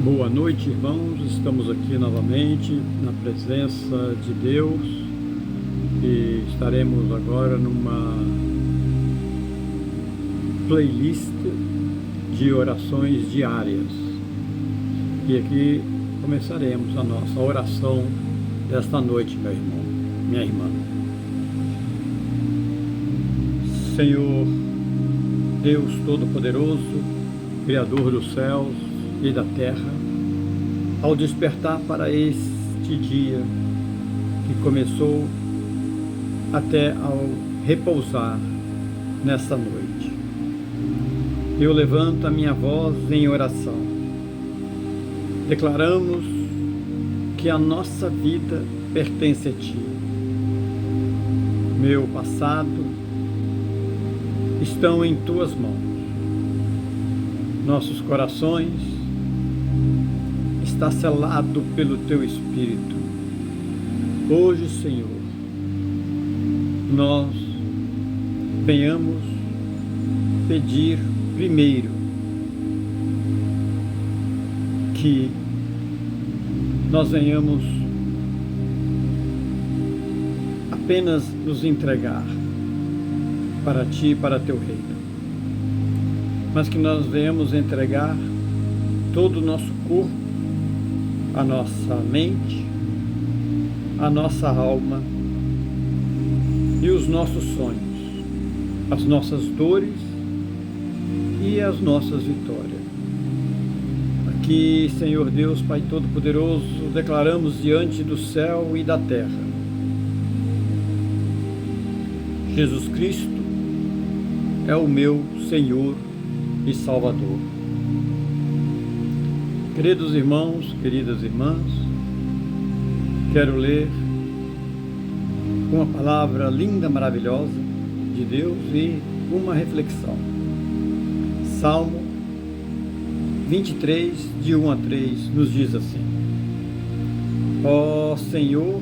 Boa noite, irmãos. Estamos aqui novamente na presença de Deus e estaremos agora numa playlist de orações diárias. E aqui começaremos a nossa oração desta noite, meu irmão, minha irmã. Senhor, Deus Todo-Poderoso, Criador dos céus e da terra, ao despertar para este dia que começou até ao repousar nesta noite, eu levanto a minha voz em oração. Declaramos que a nossa vida pertence a Ti. Meu passado estão em Tuas mãos. Nossos corações está selado pelo Teu Espírito. Hoje, Senhor, nós venhamos pedir primeiro que nós venhamos apenas nos entregar para Ti e para Teu reino, mas que nós venhamos entregar todo o nosso corpo, a nossa mente, a nossa alma e os nossos sonhos, as nossas dores e as nossas vitórias. Aqui, Senhor Deus, Pai Todo-Poderoso, declaramos diante do céu e da terra: Jesus Cristo é o meu Senhor e Salvador. Queridos irmãos, queridas irmãs, quero ler uma palavra linda, maravilhosa de Deus e uma reflexão. Salmo 23, de 1 a 3, nos diz assim: Ó Senhor,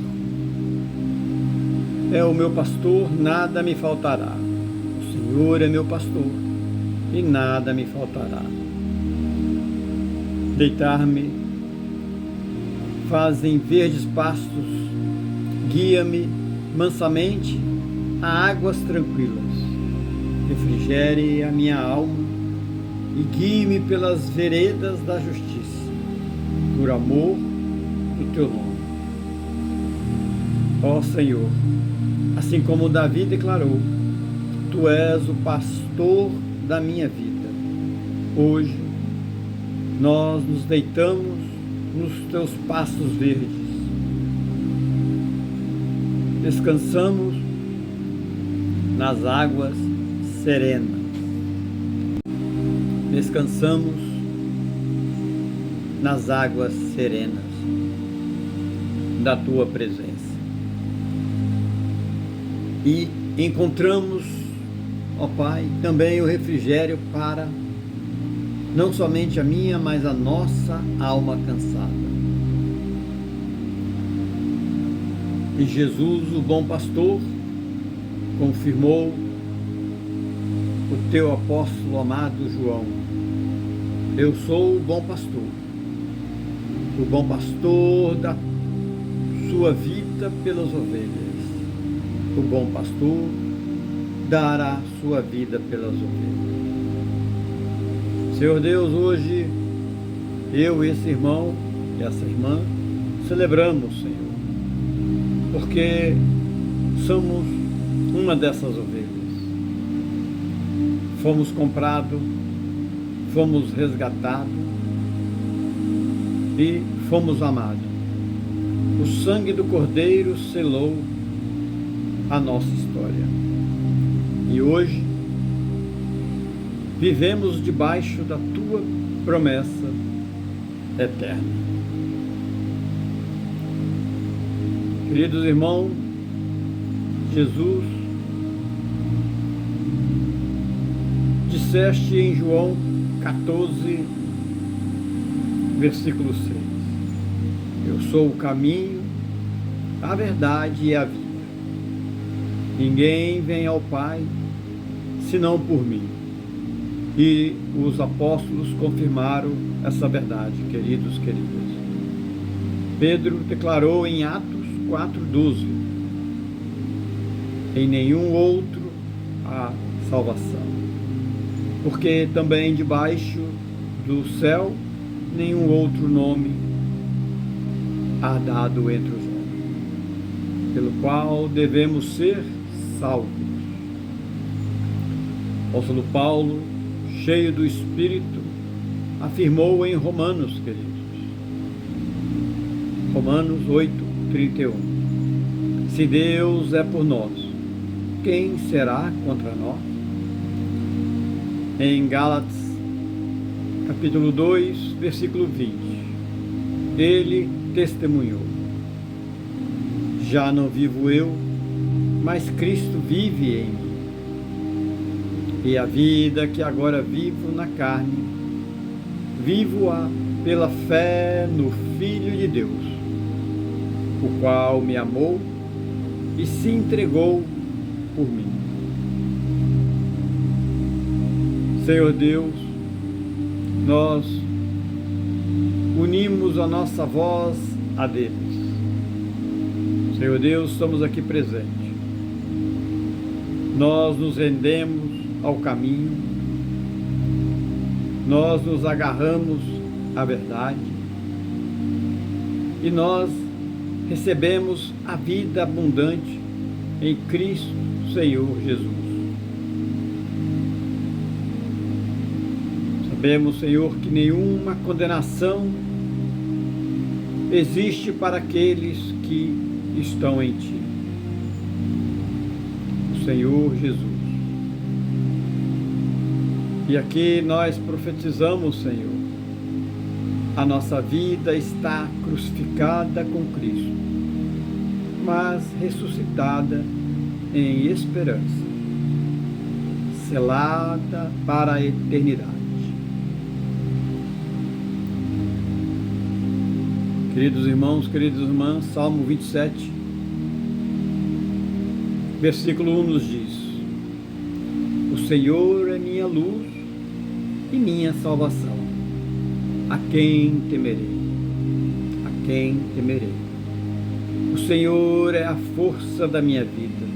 é o meu pastor, nada me faltará. O Senhor é meu pastor e nada me faltará. Deitar-me fazem verdes pastos, guia-me mansamente a águas tranquilas, refrigere a minha alma e guie-me pelas veredas da justiça, por amor do Teu nome. Ó Senhor, assim como Davi declarou: Tu és o pastor da minha vida. Hoje nós nos deitamos nos Teus pastos verdes, descansamos nas águas serenas, descansamos nas águas serenas da Tua presença e encontramos, ó Pai, também o refrigério para não somente a minha, mas a nossa alma cansada. E Jesus, o bom pastor, confirmou o Teu apóstolo amado João: Eu sou o bom pastor da sua vida pelas ovelhas. O bom pastor dará sua vida pelas ovelhas. Senhor Deus, hoje eu e esse irmão e essa irmã celebramos, Senhor, porque somos uma dessas ovelhas. Fomos comprados, fomos resgatados e fomos amados. O sangue do Cordeiro selou a nossa história. E hoje vivemos debaixo da Tua promessa eterna. Queridos irmãos, Jesus disseste em João 14, versículo 6: Eu sou o caminho, a verdade e a vida. Ninguém vem ao Pai senão por mim. E os apóstolos confirmaram essa verdade, queridos, queridas. Pedro declarou em Atos 4:12: em nenhum outro há salvação, porque também debaixo do céu nenhum outro nome há dado entre os homens, pelo qual devemos ser salvos. O apóstolo Paulo, cheio do Espírito, afirmou em Romanos, queridos, Romanos 8:31: se Deus é por nós, quem será contra nós? Em Gálatas, capítulo 2, versículo 20, ele testemunhou: já não vivo eu, mas Cristo vive em mim. E a vida que agora vivo na carne, vivo-a pela fé no Filho de Deus, o qual me amou e se entregou por mim. Senhor Deus, nós unimos a nossa voz a deles. Senhor Deus, estamos aqui presentes. Nós nos rendemos ao caminho, nós nos agarramos à verdade e nós recebemos a vida abundante em Cristo Senhor Jesus. Sabemos, Senhor, que nenhuma condenação existe para aqueles que estão em Ti, o Senhor Jesus. E aqui nós profetizamos, Senhor, a nossa vida está crucificada com Cristo, mas ressuscitada em esperança, selada para a eternidade. Queridos irmãos, queridas irmãs, Salmo 27, versículo 1 nos diz: o Senhor é minha luz e minha salvação. A quem temerei? A quem temerei? O Senhor é a força da minha vida.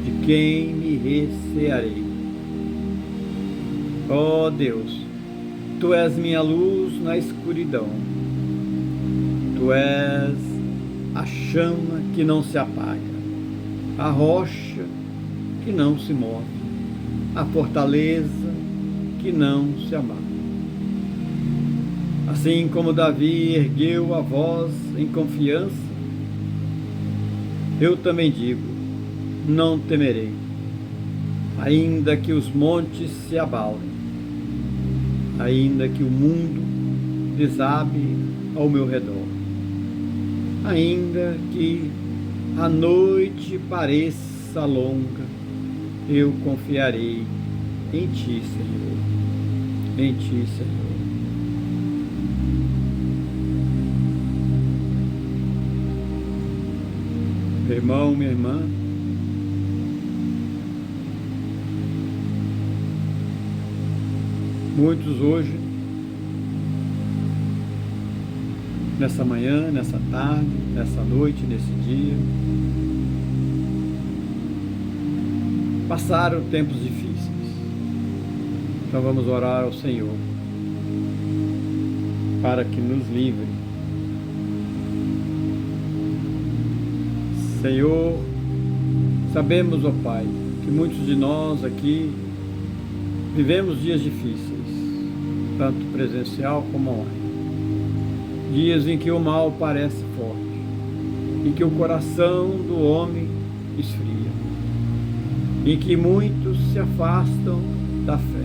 De quem me recearei? Ó Deus, Tu és minha luz na escuridão. Tu és a chama que não se apaga, a rocha que não se move, a fortaleza que não se abala. Assim como Davi ergueu a voz em confiança, eu também digo: não temerei, ainda que os montes se abalem, ainda que o mundo desabe ao meu redor, ainda que a noite pareça longa, eu confiarei em Ti, Senhor, em Ti, Senhor. Meu irmão, minha irmã, muitos hoje, nessa manhã, nessa tarde, nessa noite, nesse dia, passaram tempos difíceis. Então vamos orar ao Senhor para que nos livre. Senhor, sabemos, ó Pai, que muitos de nós aqui vivemos dias difíceis, tanto presencial como online. Dias em que o mal parece forte, em que o coração do homem esfria, em que muitos se afastam da fé.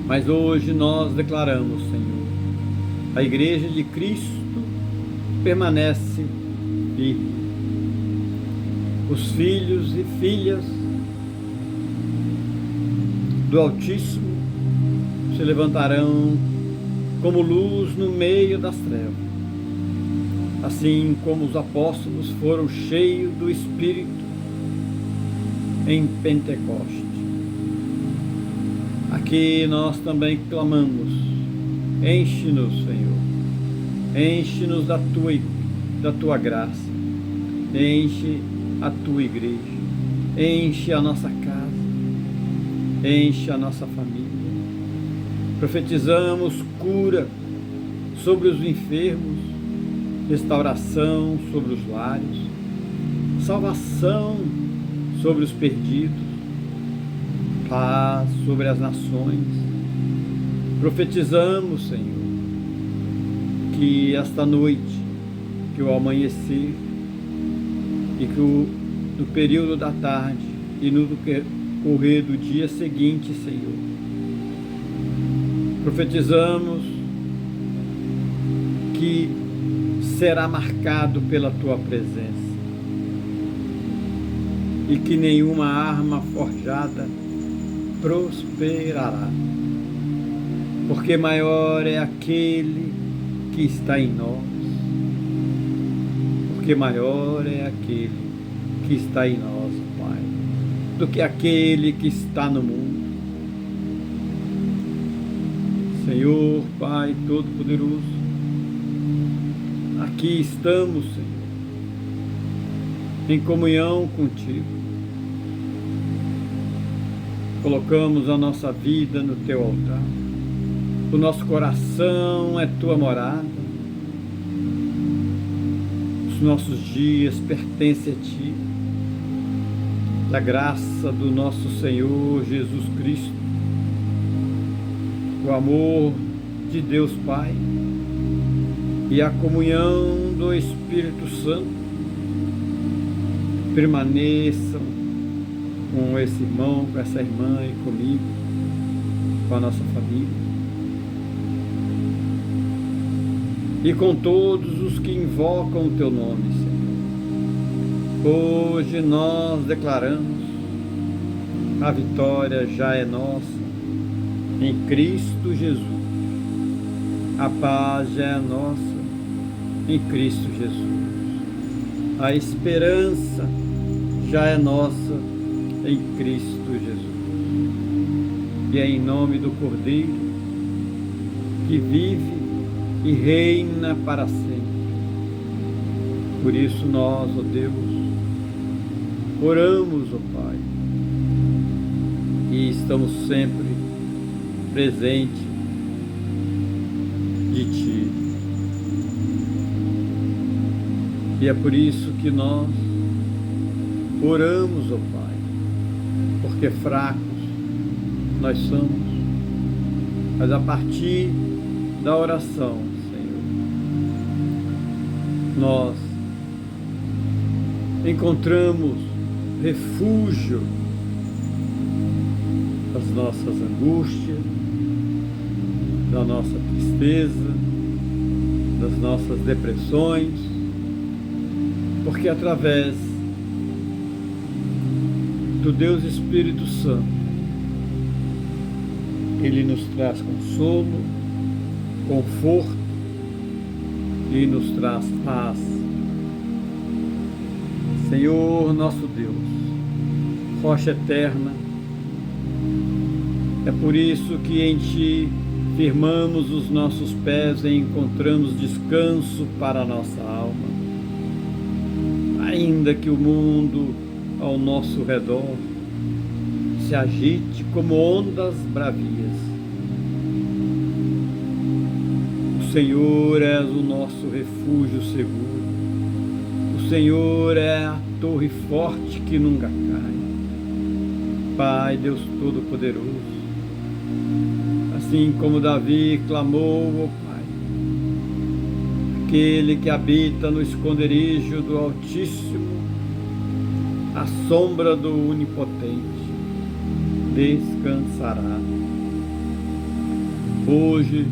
Mas hoje nós declaramos, Senhor, a Igreja de Cristo permanece firme. Os filhos e filhas do Altíssimo se levantarão como luz no meio das trevas, assim como os apóstolos foram cheios do Espírito em Pentecoste. Aqui nós também clamamos Enche-nos, Senhor. Enche-nos da tua graça. Enche a tua igreja. Enche a nossa casa. Enche a nossa família. Profetizamos cura sobre os enfermos, restauração sobre os lares, salvação sobre os perdidos, paz sobre as nações. Profetizamos, Senhor, que esta noite, que o amanhecer e que no período da tarde e no correr do dia seguinte, Senhor, profetizamos que será marcado pela tua presença e que nenhuma arma forjada prosperará, porque maior é aquele que está em nós, porque maior é aquele que está em nós, Pai, do que aquele que está no mundo. Senhor, Pai Todo-Poderoso, aqui estamos, Senhor, em comunhão contigo. Colocamos a nossa vida no teu altar. O nosso coração é tua morada. Os nossos dias pertencem a ti. Da graça do nosso Senhor Jesus Cristo, o amor de Deus Pai e a comunhão do Espírito Santo permaneçam com esse irmão, com essa irmã e comigo, com a nossa família e com todos os que invocam o teu nome, Senhor. Hoje nós declaramos: a vitória já é nossa em Cristo Jesus. A paz já é nossa em Cristo Jesus. A esperança já é nossa em Cristo Jesus. E é em nome do Cordeiro, que vive e reina para sempre. Por isso nós, ó Deus, oramos, ó Pai, e estamos sempre presentes de Ti. E é por isso que nós oramos, ó Pai, porque fracos nós somos, mas a partir da oração, Senhor, nós encontramos refúgio das nossas angústias, da nossa tristeza, das nossas depressões, porque através do Deus Espírito Santo, Ele nos traz consolo, conforto e nos traz paz. Senhor nosso Deus, rocha eterna, é por isso que em Ti firmamos os nossos pés e encontramos descanso para a nossa alma. Ainda que o mundo ao nosso redor se agite como ondas bravias, o Senhor é o nosso refúgio seguro. O Senhor é a torre forte que nunca cai. Pai, Deus Todo-Poderoso, assim como Davi clamou, ó Pai, aquele que habita no esconderijo do Altíssimo, à sombra do Onipotente, descansará. Hoje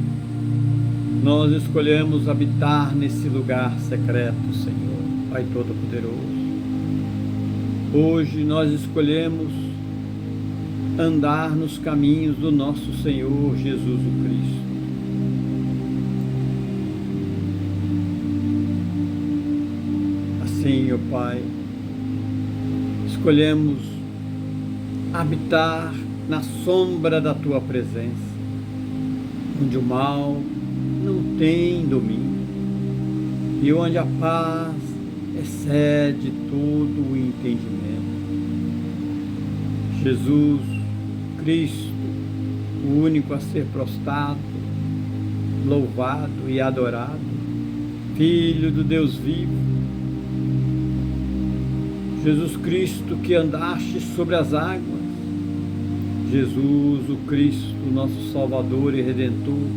nós escolhemos habitar nesse lugar secreto, Senhor, Pai Todo-Poderoso. Hoje nós escolhemos andar nos caminhos do nosso Senhor Jesus o Cristo. Assim, ó Pai, escolhemos habitar na sombra da Tua presença, onde o mal não tem domínio e onde a paz excede todo o entendimento. Jesus Cristo, o único a ser prostrado, louvado e adorado, Filho do Deus vivo, Jesus Cristo que andaste sobre as águas, Jesus o Cristo, nosso Salvador e Redentor,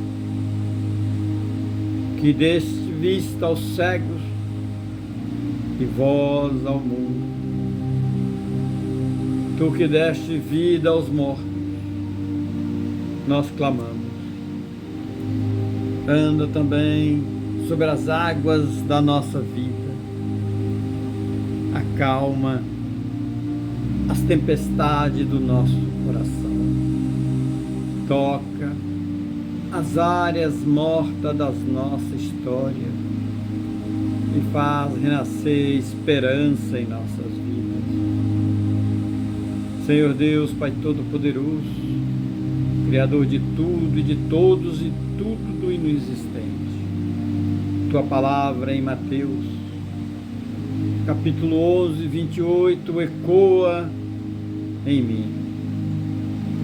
que deste vista aos cegos e voz ao mundo, tu que deste vida aos mortos, nós clamamos. Anda também sobre as águas da nossa vida, acalma as tempestades do nosso coração, toca as áreas mortas da nossa história e faz renascer esperança em nossas vidas. Senhor Deus, Pai Todo-Poderoso, Criador de tudo e de todos e tudo do inexistente, Tua palavra em Mateus, capítulo 11, 28, ecoa em mim.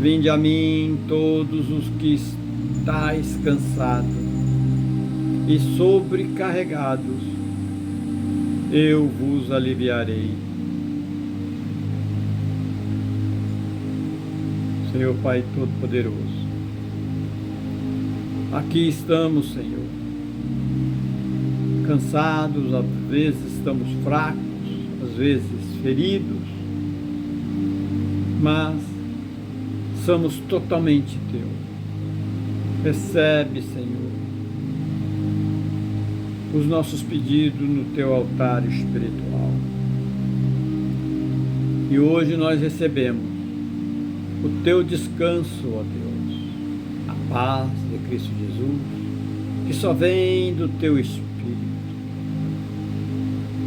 Vinde a mim todos os que estáis cansados e sobrecarregados, eu vos aliviarei. Senhor Pai Todo-Poderoso, aqui estamos, Senhor, cansados, às vezes estamos fracos, às vezes feridos, mas somos totalmente Teu. Recebe, Senhor, os nossos pedidos no Teu altar espiritual. E hoje nós recebemos o Teu descanso, ó Deus, a paz de Cristo Jesus, que só vem do Teu Espírito.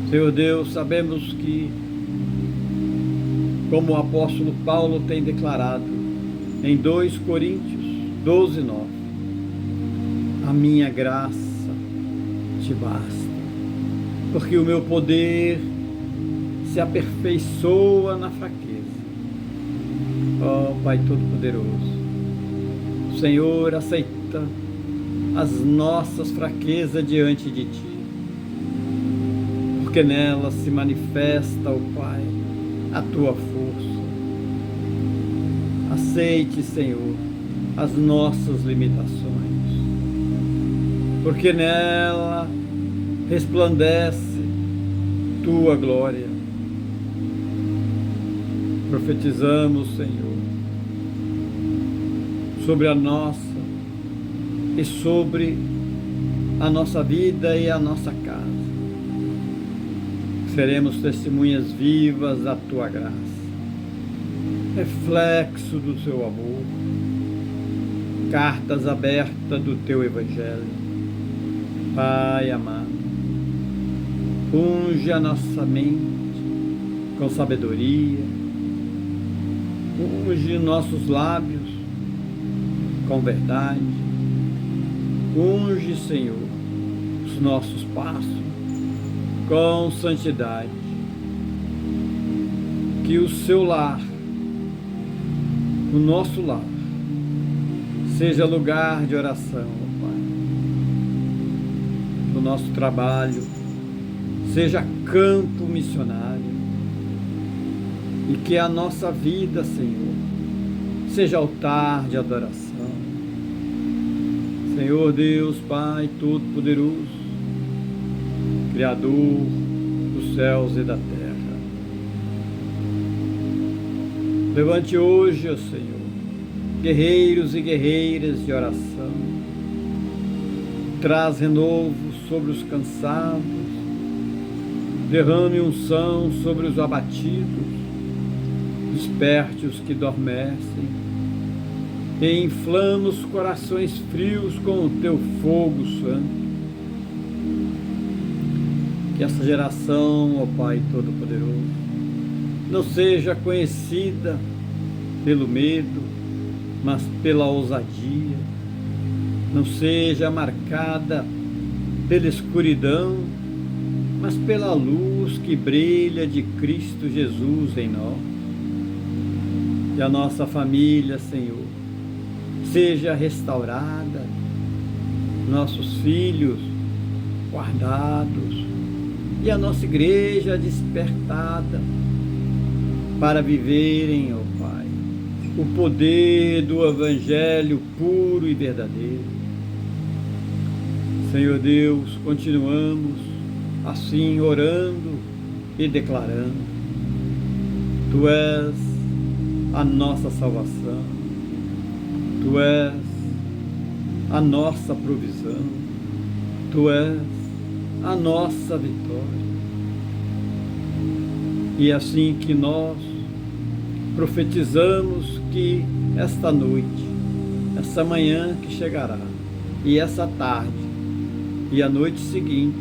Senhor Deus, sabemos que, como o apóstolo Paulo tem declarado em 2 Coríntios 12, 9, a minha graça te basta, porque o meu poder se aperfeiçoa na fraqueza. Ó Pai Todo-Poderoso, o Senhor aceita as nossas fraquezas diante de Ti, porque nelas se manifesta, ó Pai, a Tua força. Aceite, Senhor, as nossas limitações, porque nela resplandece Tua glória. Profetizamos, Senhor, sobre a nossa e sobre a nossa vida e a nossa casa. Seremos testemunhas vivas da Tua graça, reflexo do Teu amor, cartas abertas do Teu Evangelho. Pai amado, unge a nossa mente com sabedoria, unge nossos lábios com verdade, unge, Senhor, os nossos passos com santidade, que o Seu lar, o nosso lar, seja lugar de oração, ó Pai. O nosso trabalho seja campo missionário, e que a nossa vida, Senhor, seja altar de adoração. Senhor Deus, Pai Todo-Poderoso, Criador dos céus e da terra, levante hoje, ó Senhor, guerreiros e guerreiras de oração, traz renovo sobre os cansados, derrame unção sobre os abatidos, desperte os que dormecem e inflama os corações frios com o Teu fogo santo. Que essa geração, ó Pai Todo-Poderoso, não seja conhecida pelo medo, mas pela ousadia, não seja marcada pela escuridão, mas pela luz que brilha de Cristo Jesus em nós. Que a nossa família, Senhor, seja restaurada, nossos filhos guardados e a nossa igreja despertada para viverem, ó Pai, o poder do Evangelho puro e verdadeiro. Senhor Deus, continuamos assim orando e declarando: Tu és a nossa salvação, Tu és a nossa provisão, Tu és a nossa vitória. E assim que nós profetizamos que esta noite, essa manhã que chegará, e essa tarde, e a noite seguinte,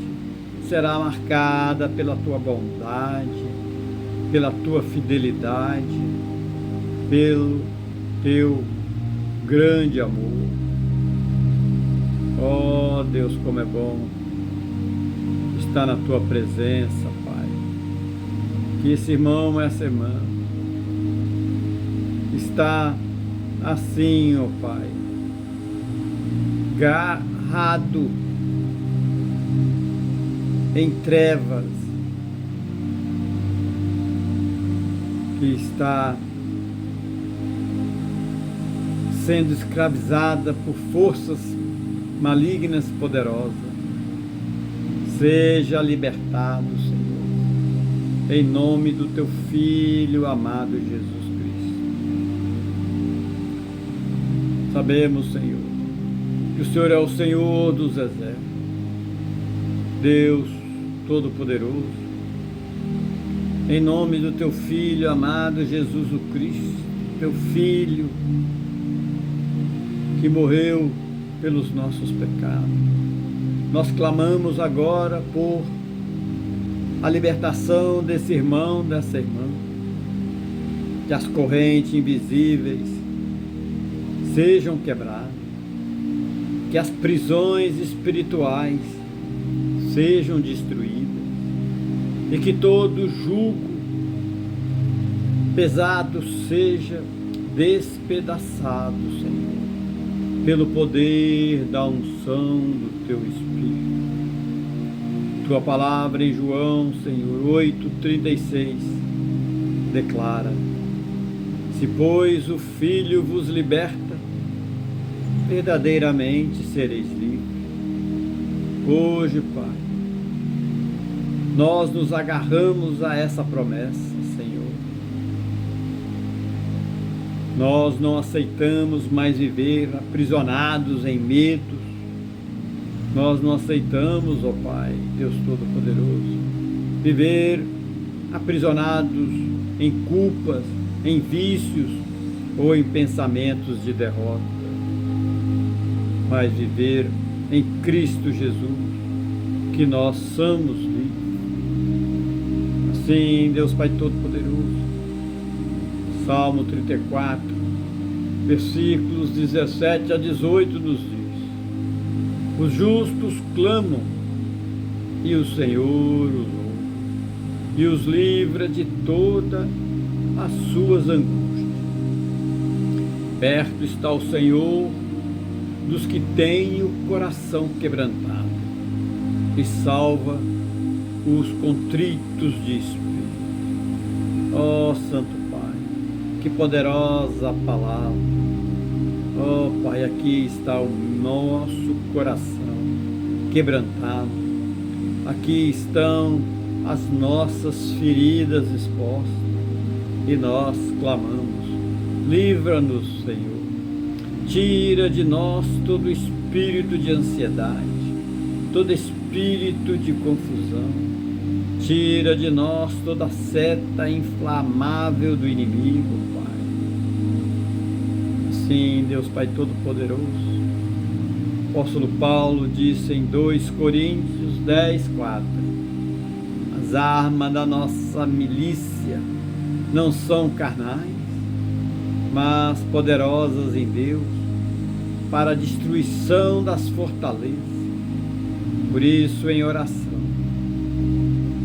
será marcada pela Tua bondade, pela Tua fidelidade, pelo Teu grande amor. Oh Deus, como é bom estar na Tua presença, Pai. Que esse irmão, essa irmã, está assim, ó Pai, agarrado em trevas, que está sendo escravizada por forças malignas e poderosas. Seja libertado, Senhor, em nome do Teu Filho amado Jesus Cristo. Sabemos, Senhor, que o Senhor é o Senhor dos exércitos, Deus Todo-Poderoso, em nome do Teu Filho amado Jesus o Cristo, Teu Filho que morreu pelos nossos pecados. Nós clamamos agora por a libertação desse irmão, dessa irmã, que as correntes invisíveis sejam quebradas, que as prisões espirituais sejam destruídas e que todo jugo pesado seja despedaçado, Senhor, pelo poder da unção do Teu Espírito. Tua palavra em João, Senhor, 8,36, declara: se, pois, o Filho vos liberta, verdadeiramente sereis livres. Hoje, Pai, nós nos agarramos a essa promessa, Senhor. Nós não aceitamos mais viver aprisionados em medos. Nós não aceitamos, ó Pai, Deus Todo-Poderoso, viver aprisionados em culpas, em vícios ou em pensamentos de derrota, mas viver em Cristo Jesus, que nós somos livres. Assim, Deus Pai Todo-Poderoso, Salmo 34, versículos 17 a 18 nos diz: os justos clamam e o Senhor os ouve e os livra de todas as suas angústias. Perto está o Senhor dos que têm o coração quebrantado e salva os contritos de espírito. Ó Santo Pai, que poderosa palavra. Ó Pai, aqui está o nosso coração quebrantado. Aqui estão as nossas feridas expostas e nós clamamos: livra-nos, Senhor. Tira de nós todo espírito de ansiedade, todo espírito de confusão. Tira de nós toda seta inflamável do inimigo, Pai. Assim, Deus Pai Todo-Poderoso, o apóstolo Paulo disse em 2 Coríntios 10, 4: as armas da nossa milícia não são carnais, mas poderosas em Deus para a destruição das fortalezas. Por isso, em oração,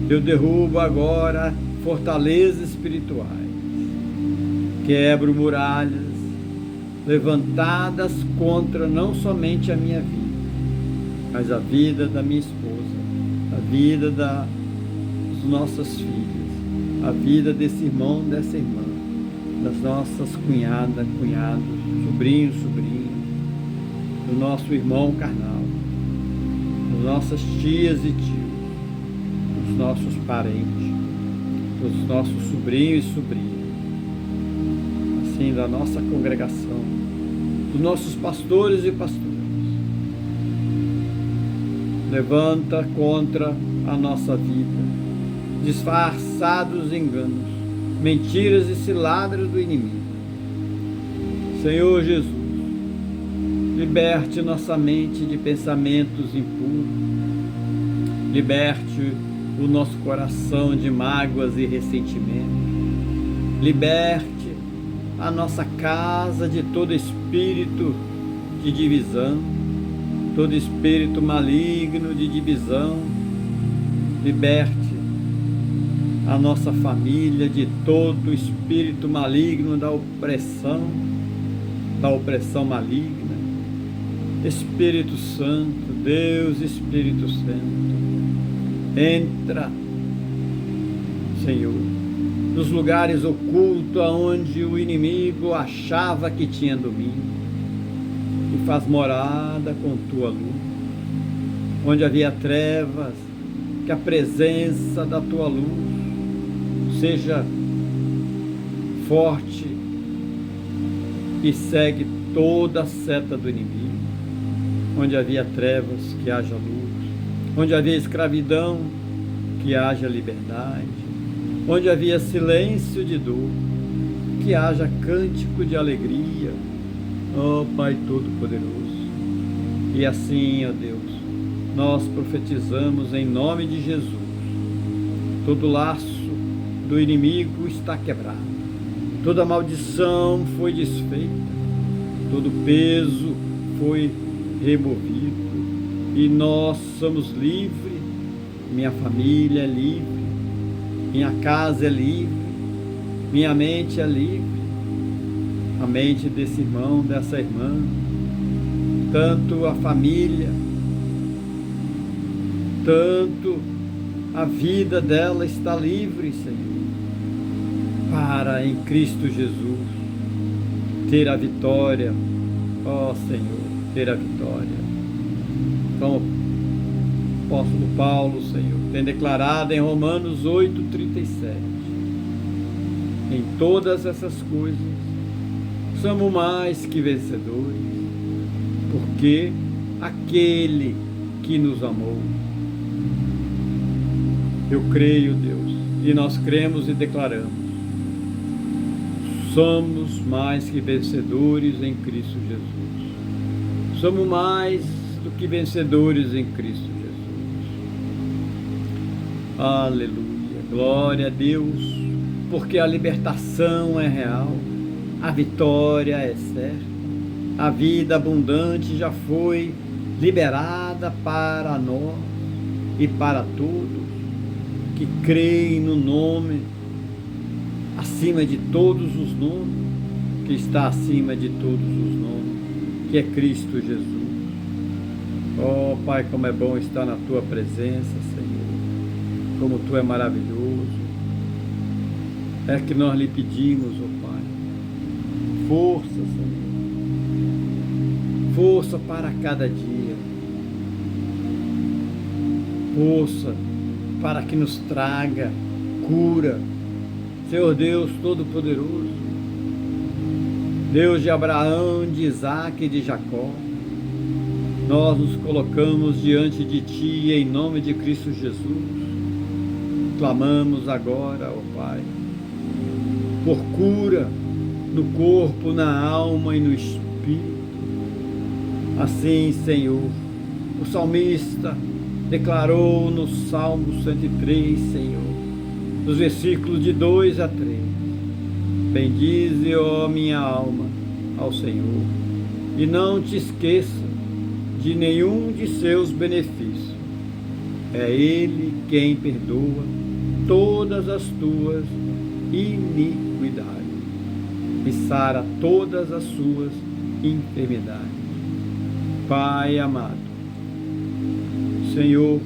eu derrubo agora fortalezas espirituais, quebro muralhas levantadas contra não somente a minha vida, mas a vida da minha esposa, a vida dos nossos filhos, a vida desse irmão, dessa irmã, das nossas cunhadas, cunhados, sobrinhos, sobrinhas, do nosso irmão carnal, das nossas tias e tios, dos nossos parentes, dos nossos sobrinhos e sobrinhas, assim, da nossa congregação, dos nossos pastores e pastoras. Levanta contra a nossa vida disfarçados enganos, mentiras e ciladas do inimigo. Senhor Jesus, liberte nossa mente de pensamentos impuros, liberte o nosso coração de mágoas e ressentimentos, liberte a nossa casa de todo espírito de divisão, todo espírito maligno de divisão, liberte a nossa família de todo espírito maligno da opressão maligna. Espírito Santo, Deus Espírito Santo, entra, Senhor, nos lugares ocultos onde o inimigo achava que tinha domínio, e faz morada com tua luz. Onde havia trevas, que a presença da tua luz seja forte e segue toda a seta do inimigo. Onde havia trevas, que haja luz. Onde havia escravidão, que haja liberdade. Onde havia silêncio de dor, que haja cântico de alegria. Ó Pai Todo-Poderoso. E assim, ó Deus, nós profetizamos em nome de Jesus. Todo laço do inimigo está quebrado. Toda maldição foi desfeita. Todo peso foi removido. E nós somos livres. Minha família é livre. Minha casa é livre, minha mente é livre, a mente desse irmão, dessa irmã, tanto a família, tanto a vida dela está livre, Senhor, para em Cristo Jesus ter a vitória, ó Senhor, ter a vitória. Então, o apóstolo Paulo, Senhor, tem declarado em Romanos 8:37, em todas essas coisas somos mais que vencedores, porque aquele que nos amou. Eu creio, Deus, e nós cremos e declaramos, somos mais que vencedores em Cristo Jesus. Somos mais do que vencedores em Cristo Jesus. Aleluia, glória a Deus, porque a libertação é real, a vitória é certa, a vida abundante já foi liberada para nós e para todos que creem no nome acima de todos os nomes, que está acima de todos os nomes, que é Cristo Jesus. Oh Pai, como é bom estar na tua presença, Senhor. Como Tu é maravilhoso, é que nós lhe pedimos, ó Pai, força, Senhor, força para cada dia, força para que nos traga cura, Senhor Deus Todo-Poderoso, Deus de Abraão, de Isaac e de Jacó, nós nos colocamos diante de Ti em nome de Cristo Jesus. Clamamos agora, ó Pai, por cura no corpo, na alma e no espírito. Assim, Senhor, o salmista declarou no Salmo 103, Senhor, nos versículos de 2 a 3, bendize, ó minha alma, ao Senhor, e não te esqueça de nenhum de seus benefícios. É Ele quem perdoa todas as tuas iniquidades e sara todas as suas enfermidades. Pai amado, Senhor,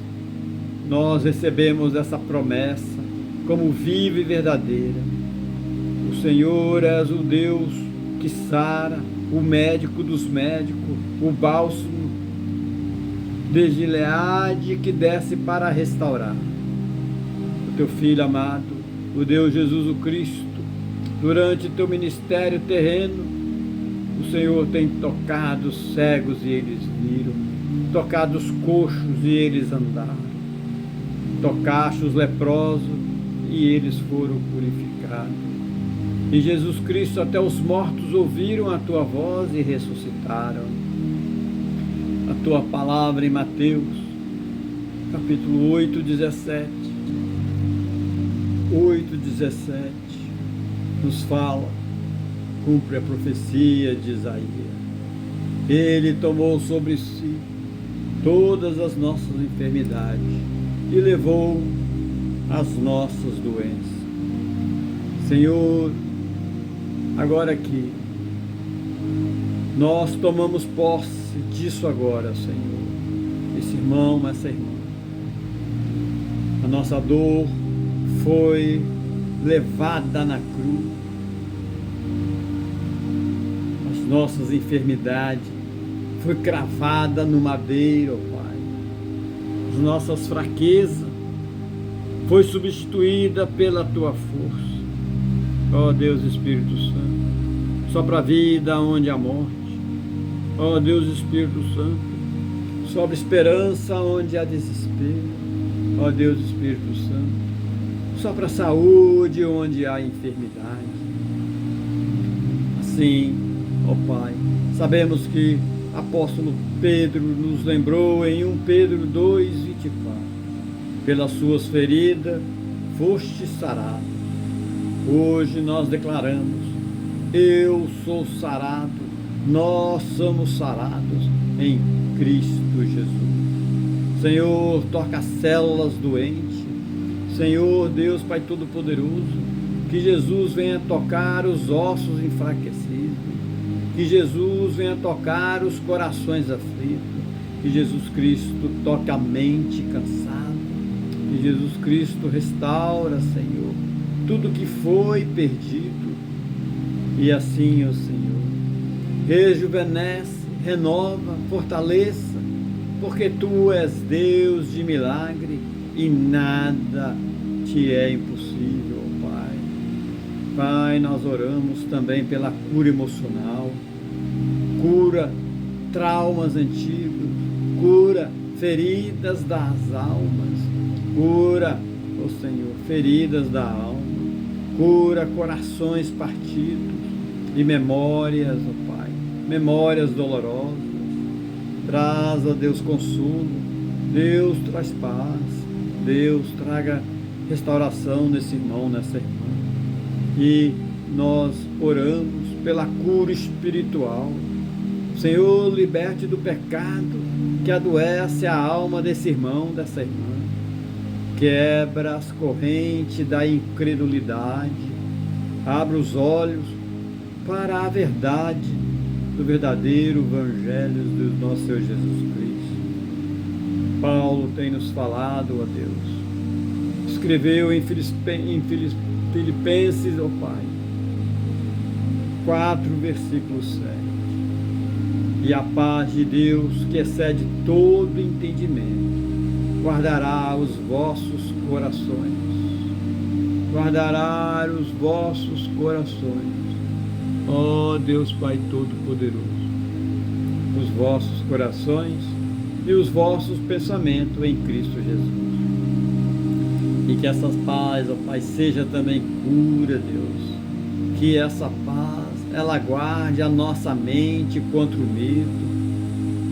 nós recebemos essa promessa como viva e verdadeira. O Senhor és o Deus que sara, o médico dos médicos, o bálsamo de Gileade que desce para restaurar. O teu Filho amado, o Deus Jesus o Cristo, durante teu ministério terreno, o Senhor tem tocado os cegos e eles viram, tocado os coxos e eles andaram, tocaste os leprosos e eles foram purificados. E Jesus Cristo, até os mortos ouviram a tua voz e ressuscitaram. A tua palavra em Mateus, capítulo 8:17, nos fala, cumpre a profecia de Isaías. Ele tomou sobre si todas as nossas enfermidades e levou as nossas doenças. Senhor, agora aqui, nós tomamos posse disso agora, Senhor. Esse irmão, essa irmã. A nossa dor foi levada na cruz. As nossas enfermidades foi cravada no madeiro, ó Pai. As nossas fraquezas foi substituída pela tua força. Ó Deus Espírito Santo, sopra a vida onde há morte. Ó Deus Espírito Santo, sopra esperança onde há desespero. Ó Deus Espírito Santo, sopra saúde onde há enfermidade. Assim, ó Pai, sabemos que apóstolo Pedro nos lembrou em 1 Pedro 2:24, pelas suas feridas foste sarado. Hoje nós declaramos, eu sou sarado, nós somos sarados em Cristo Jesus. Senhor, toca as células doentes. Senhor, Deus Pai Todo-Poderoso, que Jesus venha tocar os ossos enfraquecidos, que Jesus venha tocar os corações aflitos, que Jesus Cristo toque a mente cansada, que Jesus Cristo restaura, Senhor, tudo que foi perdido, e assim, ó Senhor, rejuvenesce, renova, fortaleça, porque Tu és Deus de milagre e nada te é impossível, ó Pai. Pai, nós oramos também pela cura emocional, cura traumas antigos, cura feridas das almas, cura, ó Senhor, feridas da alma, cura corações partidos e memórias, ó Pai, memórias dolorosas. Traz, ó Deus, consolo. Deus, traz paz. Deus, traga restauração nesse irmão, nessa irmã. E nós oramos pela cura espiritual. Senhor, liberte do pecado que adoece a alma desse irmão, dessa irmã. Quebra as correntes da incredulidade. Abra os olhos para a verdade do verdadeiro Evangelho do nosso Senhor Jesus Cristo. Paulo tem nos falado, ó Deus, escreveu em Filipenses, ó Pai, 4, versículo 7. E a paz de Deus, que excede todo entendimento, guardará os vossos corações. Guardará os vossos corações. Ó Deus Pai Todo-Poderoso, os vossos corações e os vossos pensamentos em Cristo Jesus. E que essa paz, ó Pai, seja também cura, Deus. Que essa paz, ela guarde a nossa mente contra o medo.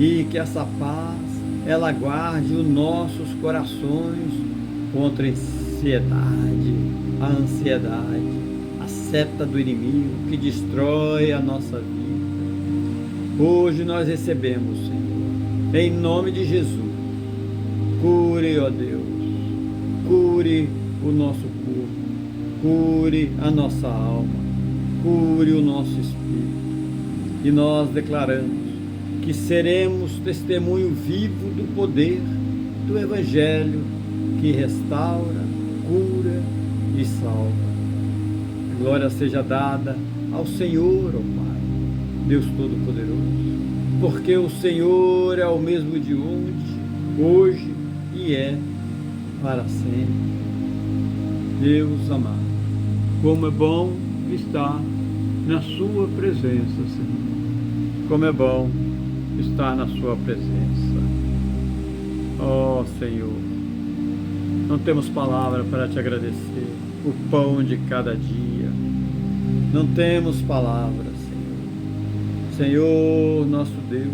E que essa paz, ela guarde os nossos corações contra a ansiedade, a seta do inimigo que destrói a nossa vida. Hoje nós recebemos, Senhor, em nome de Jesus. Cure, ó Deus, cure o nosso corpo, cure a nossa alma, cure o nosso espírito. E nós declaramos que seremos testemunho vivo do poder do Evangelho que restaura, cura e salva. A glória seja dada ao Senhor, ó Pai, Deus Todo-Poderoso, porque o Senhor é o mesmo de hoje e é para sempre. Deus amado, como é bom estar na sua presença, Senhor. Como é bom estar na sua presença. Ó Senhor, não temos palavra para te agradecer o pão de cada dia. Não temos palavras, Senhor. Senhor, nosso Deus,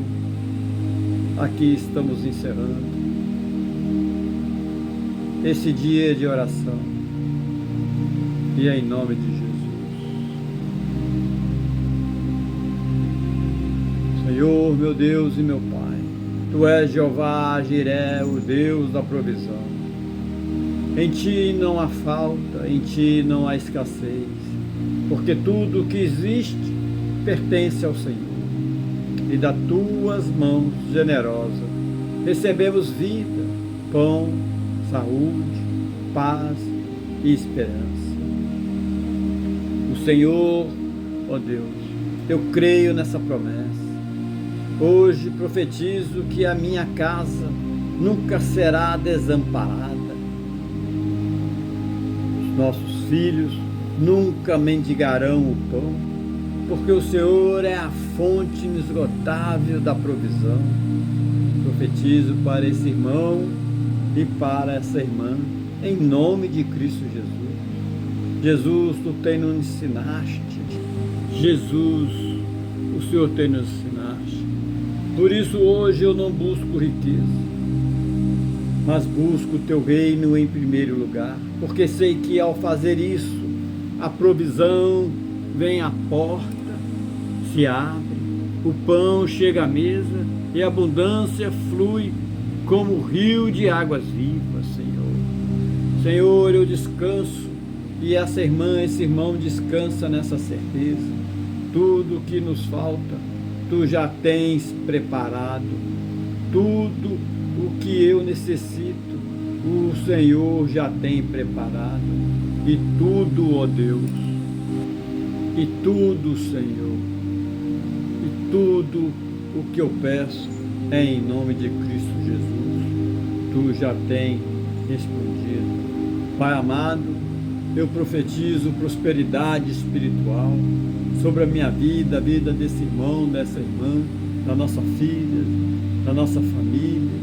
aqui estamos encerrando esse dia de oração. E é em nome de Jesus. Senhor, meu Deus e meu Pai, Tu és Jeová Jiré, o Deus da provisão. Em Ti não há falta, em Ti não há escassez, porque tudo que existe pertence ao Senhor. E das Tuas mãos generosas recebemos vida, pão, saúde, paz e esperança. O Senhor, ó Deus, eu creio nessa promessa. Hoje profetizo que a minha casa nunca será desamparada. Os nossos filhos nunca mendigarão o pão, porque o Senhor é a fonte inesgotável da provisão. Profetizo para esse irmão e para essa irmã, em nome de Cristo Jesus. Jesus, Tu tem nos ensinaste. Jesus, o Senhor tem nos ensinaste. Por isso hoje eu não busco riqueza, mas busco o Teu reino em primeiro lugar, porque sei que ao fazer isso, a provisão vem à porta, se abre, o pão chega à mesa e a abundância flui como rio de águas vivas, Senhor. Senhor, eu descanso e essa irmã, esse irmão descansa nessa certeza. Tudo que nos falta, Tu já tens preparado. Tudo o que eu necessito, o Senhor já tem preparado. E tudo, ó Deus, e tudo, Senhor, e tudo o que eu peço é em nome de Cristo Jesus. Tu já tem respondido. Pai amado, eu profetizo prosperidade espiritual sobre a minha vida, a vida desse irmão, dessa irmã, da nossa filha, da nossa família.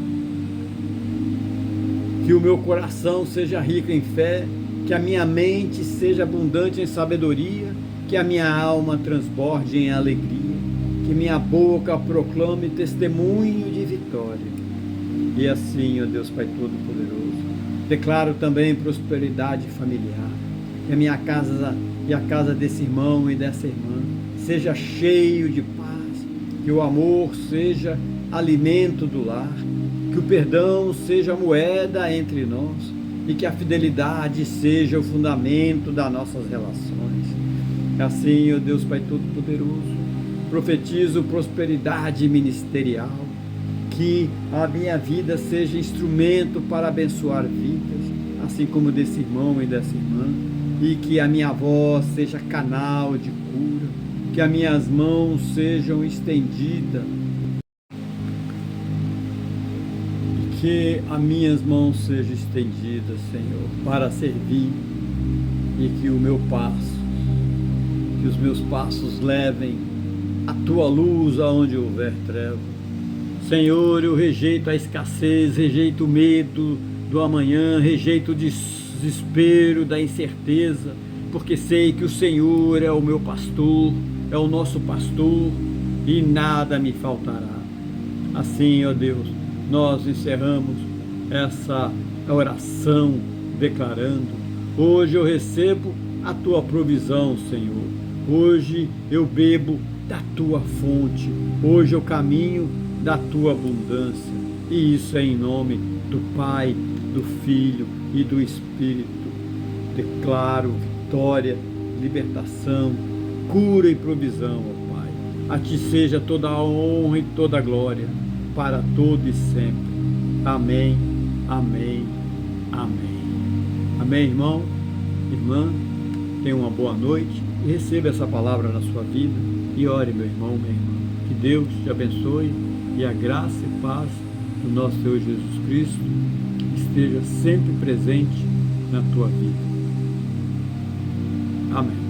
Que o meu coração seja rico em fé, que a minha mente seja abundante em sabedoria, que a minha alma transborde em alegria, que minha boca proclame testemunho de vitória. E assim, ó Deus Pai Todo-Poderoso, declaro também prosperidade familiar, que a minha casa e a casa desse irmão e dessa irmã seja cheio de paz, que o amor seja alimento do lar, que o perdão seja moeda entre nós e que a fidelidade seja o fundamento das nossas relações. Assim, ó Deus Pai Todo-Poderoso, profetizo prosperidade ministerial, que a minha vida seja instrumento para abençoar vidas, assim como desse irmão e dessa irmã, e que a minha voz seja canal de cura, que as minhas mãos sejam estendidas, e que as minhas mãos sejam estendidas, Senhor, para servir, e que o meu passo, que os meus passos levem a Tua luz aonde houver treva. Senhor, eu rejeito a escassez, rejeito o medo do amanhã, rejeito o desespero da incerteza, porque sei que o Senhor é o meu pastor, é o nosso pastor e nada me faltará. Assim, ó Deus, nós encerramos essa oração declarando: hoje eu recebo a Tua provisão, Senhor. Hoje eu bebo da tua fonte. Hoje eu caminho da tua abundância. E isso é em nome do Pai, do Filho e do Espírito. Declaro vitória, libertação, cura e provisão, ó Pai. A Ti seja toda a honra e toda a glória, para todo e sempre. Amém, amém, amém. Amém, irmão, irmã. Tenha uma boa noite e receba essa palavra na sua vida. E ore, meu irmão, minha irmã. Que Deus te abençoe e a graça e paz do nosso Senhor Jesus Cristo esteja sempre presente na tua vida. Amém.